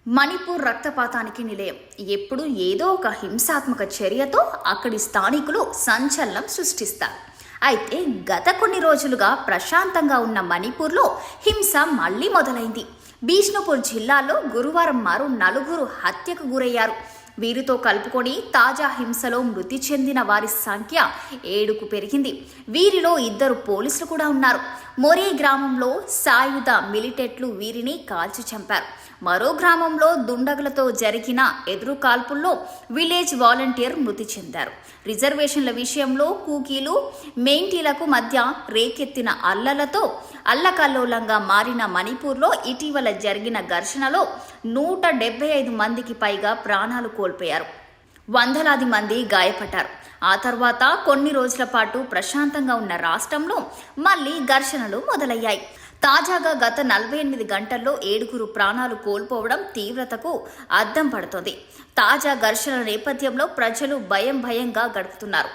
మణిపూర్ రక్తపాతానికి నిలయం. ఎప్పుడు ఏదో ఒక హింసాత్మక చర్యతో అక్కడి స్థానికులు సంచలనం సృష్టిస్తారు. అయితే గత కొన్ని రోజులుగా ప్రశాంతంగా ఉన్న మణిపూర్లో హింస మళ్లీ మొదలైంది. బిష్ణుపూర్ జిల్లాలో గురువారం మరో 4 హత్యకు గురయ్యారు. వీరితో కలుపుకొని తాజా హింసలో మృతి చెందిన వారి సంఖ్య 7కు పెరిగింది. వీరిలో 2 పోలీసులు కూడా ఉన్నారు. మొరే గ్రామంలో సాయుధ మిలిటెంట్లు వీరిని కాల్చి చంపారు. మరో గ్రామంలో దుండగులతో జరిగిన ఎదురు కాల్పుల్లో విలేజ్ వాలంటీర్ మృతి చెందారు. రిజర్వేషన్ల విషయంలో కూకీలు మెయింటీలకు మధ్య రేకెత్తిన అల్లలతో అల్లకల్లోలంగా మారిన మణిపూర్లో ఇటీవల జరిగిన ఘర్షణలో 175 మందికి పైగా ప్రాణాలు కోల్పోయారు. వందలాది మంది గాయపడ్డారు. ఆ తర్వాత కొన్ని రోజుల పాటు ప్రశాంతంగా ఉన్న రాష్ట్రంలో మళ్లీ ఘర్షణలు మొదలయ్యాయి. తాజాగా గత 48 గంటల్లో 7 ప్రాణాలు కోల్పోవడం తీవ్రతకు అద్దం పడుతోంది. తాజా ఘర్షణల నేపథ్యంలో ప్రజలు భయంగా గడుపుతున్నారు.